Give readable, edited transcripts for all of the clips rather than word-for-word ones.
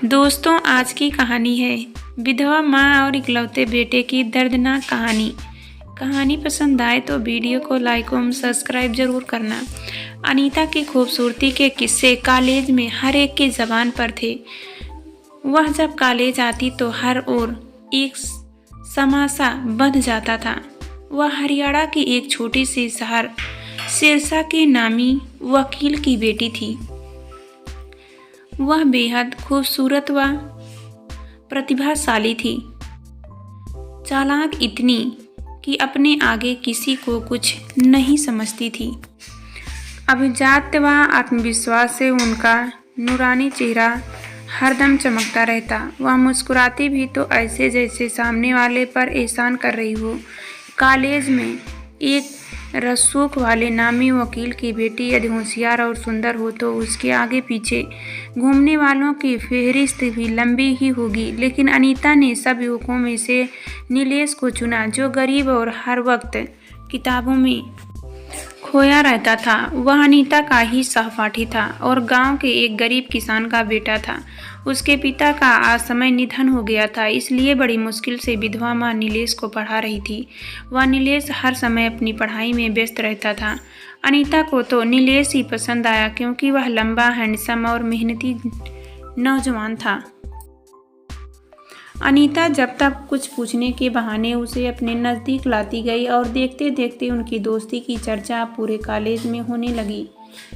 दोस्तों, आज की कहानी है विधवा माँ और इकलौते बेटे की दर्दनाक कहानी। कहानी पसंद आए तो वीडियो को लाइक और सब्सक्राइब जरूर करना। अनीता की खूबसूरती के किस्से कॉलेज में हर एक की जबान पर थे। वह जब कॉलेज आती तो हर ओर एक समासा बंध जाता था। वह हरियाणा की एक छोटी सी शहर सिरसा के नामी वकील की बेटी थी। वह बेहद खूबसूरत व प्रतिभाशाली थी, चालाक इतनी कि अपने किसी को कुछ नहीं समझती थी। अभिजात व आत्मविश्वास से उनका नूरानी चेहरा हरदम चमकता रहता। वह मुस्कुराती भी तो ऐसे जैसे सामने वाले पर एहसान कर रही हो। कॉलेज में एक रसूख वाले नामी वकील की बेटी यदि होशियार और सुंदर हो तो उसके आगे पीछे घूमने वालों की फेहरिस्त भी लंबी ही होगी। लेकिन अनीता ने सब युवकों में से नीलेश को चुना, जो गरीब और हर वक्त किताबों में खोया रहता था। वह अनीता का ही सहपाठी था और गांव के एक गरीब किसान का बेटा था। उसके पिता का असमय निधन हो गया था, इसलिए बड़ी मुश्किल से विधवा माँ नीलेश को पढ़ा रही थी। वह नीलेश हर समय अपनी पढ़ाई में व्यस्त रहता था। अनीता को तो नीलेश ही पसंद आया क्योंकि वह लंबा, हैंडसम और मेहनती नौजवान था। अनीता जब तक कुछ पूछने के बहाने उसे अपने नज़दीक लाती गई और देखते देखते उनकी दोस्ती की चर्चा पूरे कॉलेज में होने लगी।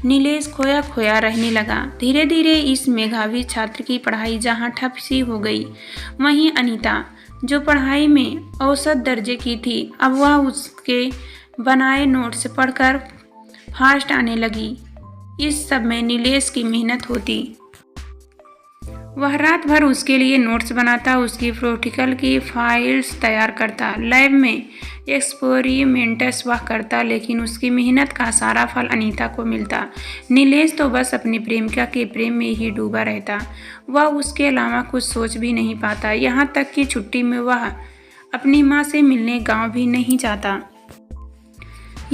नीलेश खोया खोया रहने लगा। धीरे धीरे इस मेधावी छात्र की पढ़ाई जहाँ ठप सी हो गई, वहीं अनीता जो पढ़ाई में औसत दर्जे की थी, अब वह उसके बनाए नोट्स पढ़कर फास्ट आने लगी। इस सब में नीलेश की मेहनत होती। वह रात भर उसके लिए नोट्स बनाता, उसकी प्रैक्टिकल की फाइल्स तैयार करता, लैब में एक्सपेरिमेंट्स वह करता, लेकिन उसकी मेहनत का सारा फल अनीता को मिलता। नीलेश तो बस अपनी प्रेमिका के प्रेम में ही डूबा रहता। वह उसके अलावा कुछ सोच भी नहीं पाता। यहाँ तक कि छुट्टी में वह अपनी माँ से मिलने गाँव भी नहीं जाता।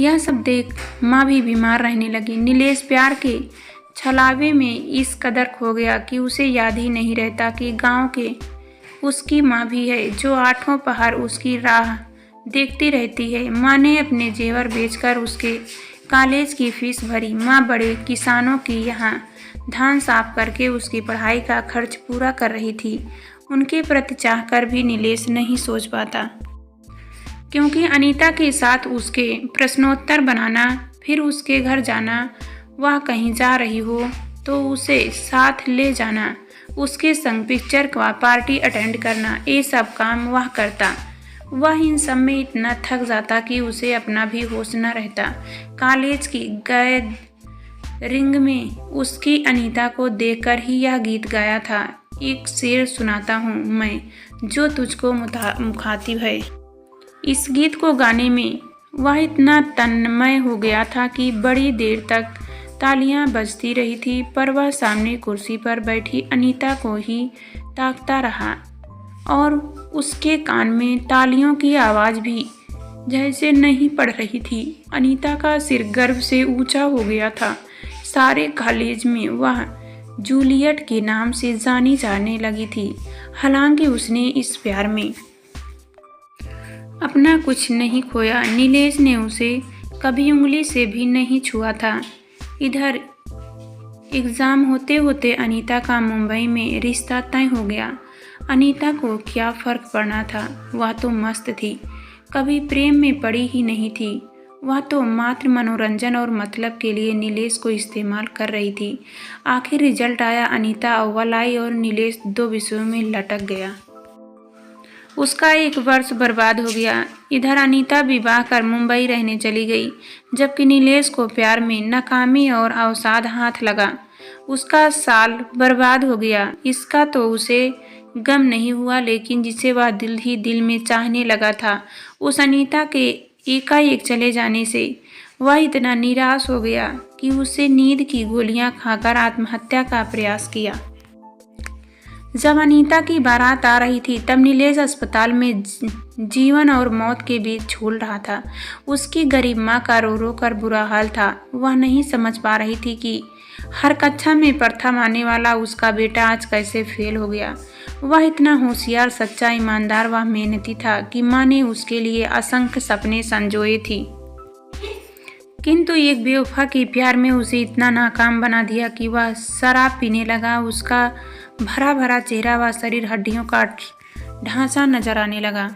यह सब देख माँ भी बीमार रहने लगी। नीलेश प्यार के छलावे में इस कदर खो गया कि उसे याद ही नहीं रहता कि गांव के उसकी माँ भी है, जो आठों पहर उसकी राह देखती रहती है। माँ ने अपने जेवर बेचकर उसके कॉलेज की फीस भरी। माँ बड़े किसानों की यहाँ धान साफ करके उसकी पढ़ाई का खर्च पूरा कर रही थी। उनके प्रति चाहकर भी नीलेश नहीं सोच पाता, क्योंकि अनीता के साथ उसके प्रश्नोत्तर बनाना, फिर उसके घर जाना, वह कहीं जा रही हो तो उसे साथ ले जाना, उसके संग पिक्चर का पार्टी अटेंड करना, ये सब काम वह करता। वह इन सब में इतना थक जाता कि उसे अपना भी होश न रहता। कॉलेज की गैदरिंग में उसकी अनीता को देखकर ही यह गीत गाया था। एक शेर सुनाता हूँ मैं, जो तुझको मुखातिब है। इस गीत को गाने में वह इतना तन्मय हो गया था कि बड़ी देर तक तालियां बजती रही थी, पर वह सामने कुर्सी पर बैठी अनीता को ही ताकता रहा और उसके कान में तालियों की आवाज़ भी जैसे नहीं पड़ रही थी। अनीता का सिर गर्व से ऊंचा हो गया था। सारे कॉलेज में वह जूलियट के नाम से जानी जाने लगी थी। हालांकि उसने इस प्यार में अपना कुछ नहीं खोया। नीलेश ने उसे कभी उंगली से भी नहीं छुआ था। इधर एग्ज़ाम होते होते अनीता का मुंबई में रिश्ता तय हो गया। अनीता को क्या फ़र्क पड़ना था, वह तो मस्त थी, कभी प्रेम में पड़ी ही नहीं थी। वह तो मात्र मनोरंजन और मतलब के लिए नीलेश को इस्तेमाल कर रही थी। आखिर रिजल्ट आया, अनीता अव्वल आई और नीलेश 2 विषयों में लटक गया। उसका 1 वर्ष बर्बाद हो गया। इधर अनीता विवाह कर मुंबई रहने चली गई, जबकि नीलेश को प्यार में नाकामी और अवसाद हाथ लगा। उसका साल बर्बाद हो गया। इसका तो उसे गम नहीं हुआ, लेकिन जिसे वह दिल ही दिल में चाहने लगा था, उस अनीता के एकाएक चले जाने से वह इतना निराश हो गया कि उसे नींद की गोलियां खाकर आत्महत्या का प्रयास किया। जब अनीता की बारात आ रही थी तब नीलेश अस्पताल में जीवन और मौत के बीच झूल रहा था। उसकी गरीब माँ का रो रो कर बुरा हाल था। वह नहीं समझ पा रही थी कि हर कक्षा में प्रथम आने वाला उसका बेटा आज कैसे फेल हो गया। वह इतना होशियार, सच्चा, ईमानदार व मेहनती था कि माँ ने उसके लिए असंख्य सपने संजोए थी, किंतु एक बेवफा के प्यार में उसे इतना नाकाम बना दिया कि वह शराब पीने लगा। उसका भरा भरा चेहरा व शरीर हड्डियों का ढांचा नजर आने लगा।